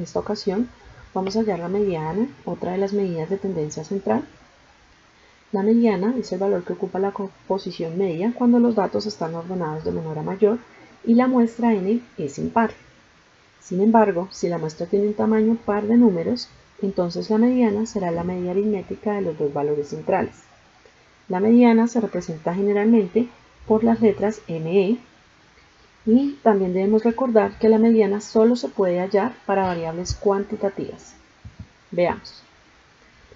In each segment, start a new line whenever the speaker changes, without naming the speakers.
esta ocasión vamos a hallar la mediana, otra de las medidas de tendencia central. La mediana es el valor que ocupa la posición media cuando los datos están ordenados de menor a mayor y la muestra n es impar. Sin embargo, si la muestra tiene un tamaño par de números, entonces la mediana será la media aritmética de los dos valores centrales. La mediana se representa generalmente por las letras ME, y también debemos recordar que la mediana solo se puede hallar para variables cuantitativas. Veamos.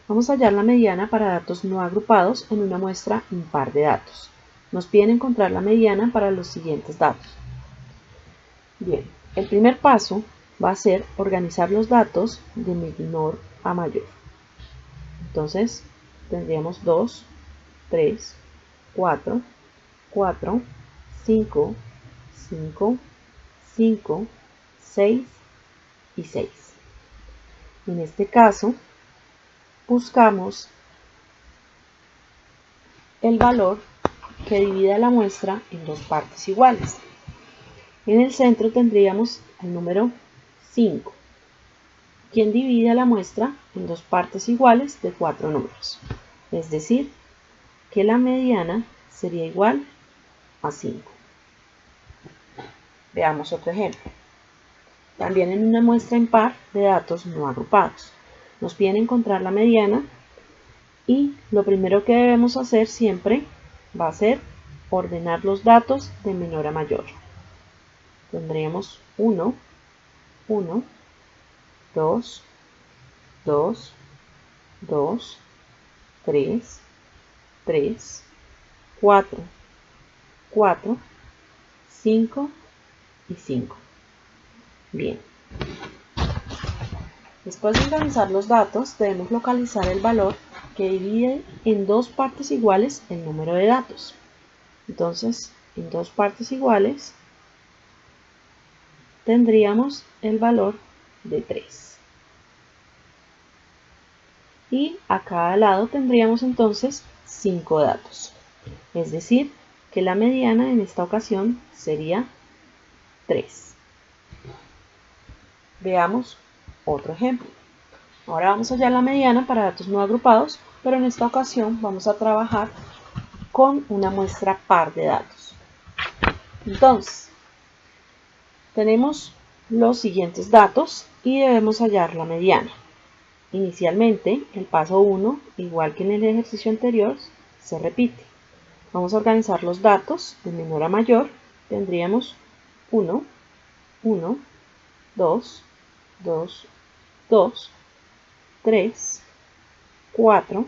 Vamos a hallar la mediana para datos no agrupados en una muestra impar de datos. Nos piden encontrar la mediana para los siguientes datos. Bien, el primer paso va a ser organizar los datos de menor a mayor. Entonces, tendríamos 2, 3, 4, 4, 5, 5, 5, 6 y 6. En este caso, buscamos el valor que divida la muestra en dos partes iguales. En el centro tendríamos el número 5, quien divide la muestra en dos partes iguales de 4 números. Es decir, que la mediana sería igual a 5. Veamos otro ejemplo. También en una muestra impar de datos no agrupados. Nos piden encontrar la mediana y lo primero que debemos hacer siempre va a ser ordenar los datos de menor a mayor. Tendríamos 1, 1, 2, 2, 2, 3, 3, 4, 4, 5 y 5. Bien. Después de organizar los datos, debemos localizar el valor que divide en dos partes iguales el número de datos. Entonces, en dos partes iguales tendríamos el valor de 3. Y a cada lado tendríamos entonces 5 datos. Es decir, que la mediana en esta ocasión sería 3. Veamos otro ejemplo. Ahora vamos a hallar la mediana para datos no agrupados, pero en esta ocasión vamos a trabajar con una muestra par de datos. Entonces, tenemos los siguientes datos y debemos hallar la mediana. Inicialmente, el paso 1, igual que en el ejercicio anterior, se repite. Vamos a organizar los datos de menor a mayor. Tendríamos 1, 1, 2, 2, 2, 3, 4,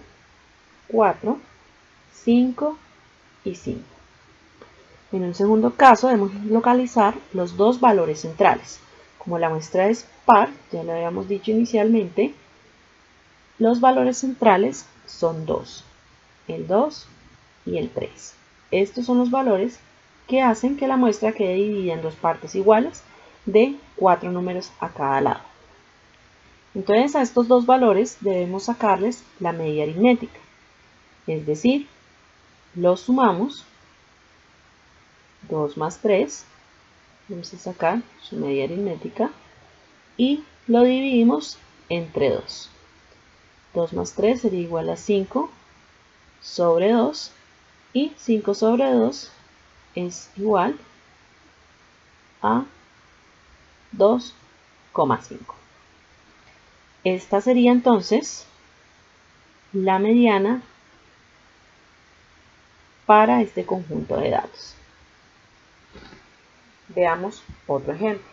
4, 5 y 5. En un segundo caso debemos localizar los dos valores centrales. Como la muestra es par, ya lo habíamos dicho inicialmente, los valores centrales son 2, el 2 y el 3. Estos son los valores que hacen que la muestra quede dividida en dos partes iguales de 4 números a cada lado. Entonces a estos dos valores debemos sacarles la media aritmética, es decir, los sumamos, 2 más 3, vamos a sacar su media aritmética y lo dividimos entre 2. 2 más 3 sería igual a 5 sobre 2 y 5 sobre 2 es igual a 2,5. Esta sería entonces la mediana para este conjunto de datos. Veamos otro ejemplo.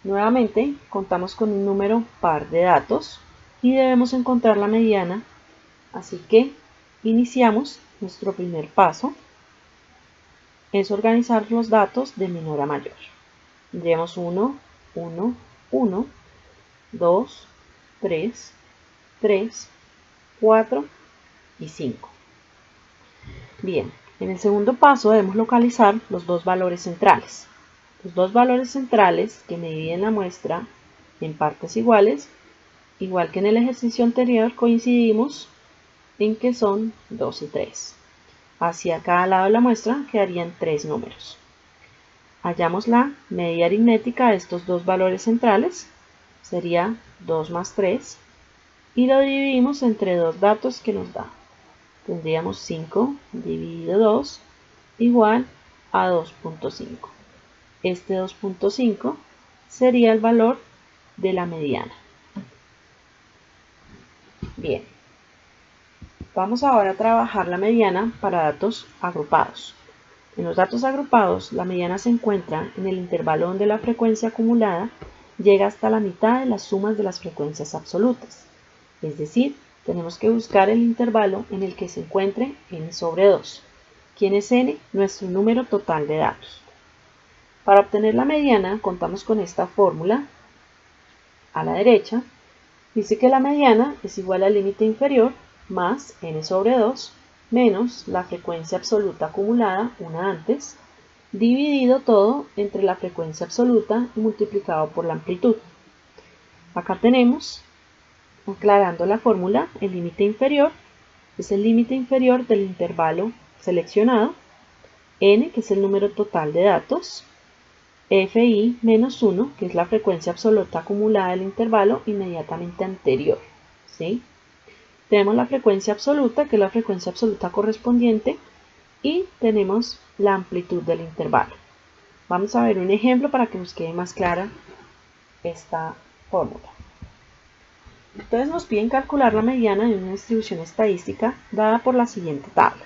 Nuevamente contamos con un número par de datos y debemos encontrar la mediana, así que iniciamos nuestro primer paso, es organizar los datos de menor a mayor. Tendríamos 1, 1, 1, 2, 3, 3, 4 y 5. Bien, en el segundo paso debemos localizar los dos valores centrales. Los dos valores centrales que me dividen la muestra en partes iguales, igual que en el ejercicio anterior, coincidimos en que son 2 y 3. Hacia cada lado de la muestra quedarían 3 números. Hallamos la media aritmética de estos dos valores centrales sería 2 más 3, y lo dividimos entre dos datos que nos da. Tendríamos 5 dividido 2 igual a 2.5. Este 2.5 sería el valor de la mediana. Bien, vamos ahora a trabajar la mediana para datos agrupados. En los datos agrupados, la mediana se encuentra en el intervalo donde la frecuencia acumulada llega hasta la mitad de las sumas de las frecuencias absolutas. Es decir, tenemos que buscar el intervalo en el que se encuentre n sobre 2. ¿Quién es n? Nuestro número total de datos. Para obtener la mediana, contamos con esta fórmula. A la derecha, dice que la mediana es igual al límite inferior más n sobre 2 menos la frecuencia absoluta acumulada, una antes, dividido todo entre la frecuencia absoluta y multiplicado por la amplitud. Acá tenemos, aclarando la fórmula, el límite inferior es el límite inferior del intervalo seleccionado, n, que es el número total de datos, fi menos 1, que es la frecuencia absoluta acumulada del intervalo inmediatamente anterior, ¿sí? Tenemos la frecuencia absoluta, que es la frecuencia absoluta correspondiente, y tenemos la amplitud del intervalo. Vamos a ver un ejemplo para que nos quede más clara esta fórmula. Entonces nos piden calcular la mediana de una distribución estadística dada por la siguiente tabla.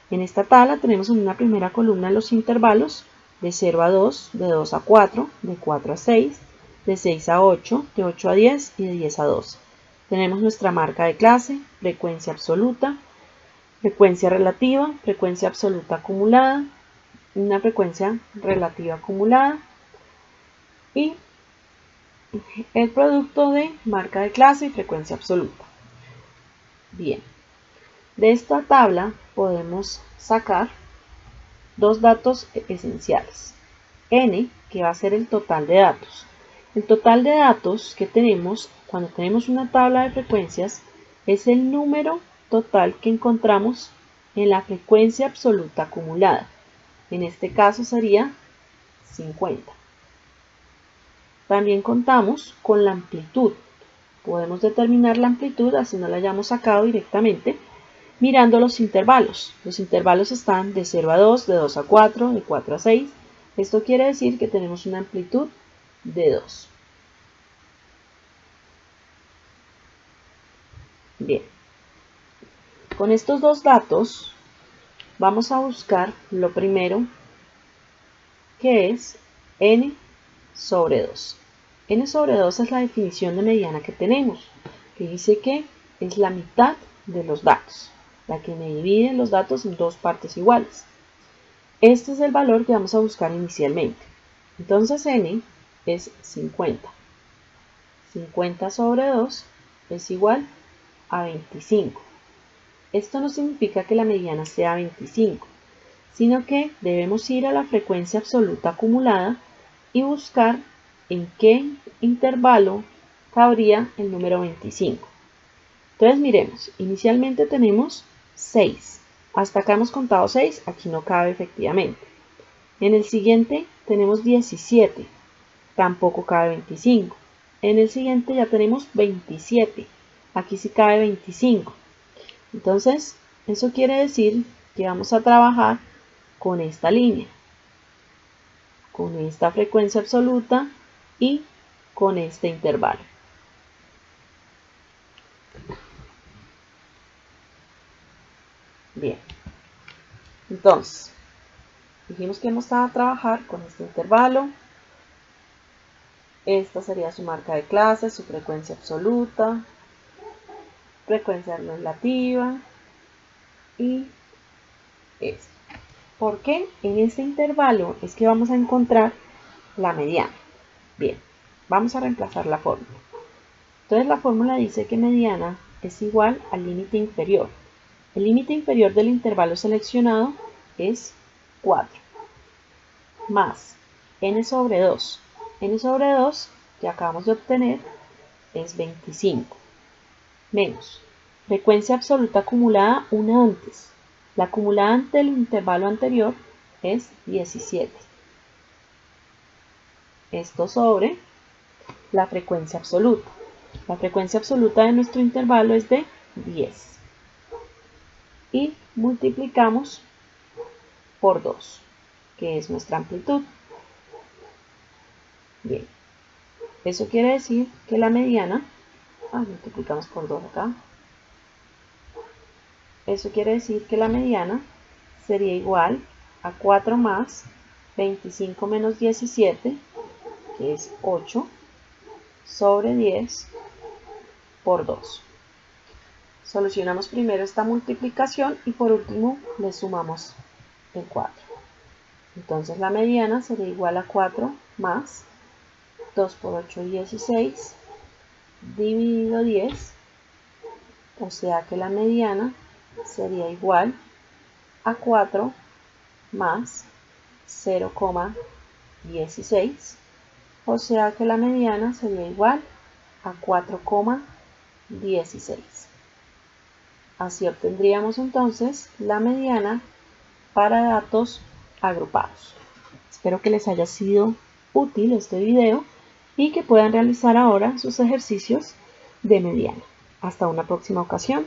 En esta tabla tenemos en una primera columna los intervalos de 0 a 2, de 2 a 4, de 4 a 6, de 6 a 8, de 8 a 10 y de 10 a 12. Tenemos nuestra marca de clase, frecuencia absoluta, frecuencia relativa, frecuencia absoluta acumulada, una frecuencia relativa acumulada y el producto de marca de clase y frecuencia absoluta. Bien, de esta tabla podemos sacar dos datos esenciales. N, que va a ser el total de datos. El total de datos que tenemos cuando tenemos una tabla de frecuencias es el número total que encontramos en la frecuencia absoluta acumulada. En este caso sería 50. También contamos con la amplitud. Podemos determinar la amplitud, así no la hayamos sacado directamente, mirando los intervalos. Los intervalos están de 0 a 2, de 2 a 4, de 4 a 6. Esto quiere decir que tenemos una amplitud de 2. Bien, con estos dos datos vamos a buscar lo primero, que es n sobre 2. N sobre 2 es la definición de mediana que tenemos, que dice que es la mitad de los datos, la que me divide los datos en dos partes iguales. Este es el valor que vamos a buscar inicialmente. Entonces n es 50. 50 sobre 2 es igual a 25. Esto no significa que la mediana sea 25, sino que debemos ir a la frecuencia absoluta acumulada y buscar en qué intervalo cabría el número 25. Entonces miremos, inicialmente tenemos 6. Hasta acá hemos contado 6, aquí no cabe efectivamente. En el siguiente tenemos 17, tampoco cabe 25. En el siguiente ya tenemos 27, aquí sí cabe 25. Entonces, eso quiere decir que vamos a trabajar con esta línea, con esta frecuencia absoluta y con este intervalo. Bien, entonces, dijimos que vamos a trabajar con este intervalo. Esta sería su marca de clase, su frecuencia absoluta, frecuencia relativa y esto. Porque en este intervalo es que vamos a encontrar la mediana. Bien, vamos a reemplazar la fórmula. Entonces la fórmula dice que mediana es igual al límite inferior. El límite inferior del intervalo seleccionado es 4, más n sobre 2. N sobre 2, que acabamos de obtener, es 25, menos frecuencia absoluta acumulada, una antes. La acumulada ante el intervalo anterior es 17. Esto sobre la frecuencia absoluta. La frecuencia absoluta de nuestro intervalo es de 10. Y multiplicamos por 2, que es nuestra amplitud. Bien, eso quiere decir que la mediana, multiplicamos por 2 acá, eso quiere decir que la mediana sería igual a 4 más 25 menos 17, que es 8, sobre 10 por 2. Solucionamos primero esta multiplicación y por último le sumamos el 4. Entonces la mediana sería igual a 4 más 2 por 8, 16, dividido 10, o sea que la mediana sería igual a 4 más 0,16, o sea que la mediana sería igual a 4,16. Así obtendríamos entonces la mediana para datos agrupados. Espero que les haya sido útil este video y que puedan realizar ahora sus ejercicios de mediana. Hasta una próxima ocasión.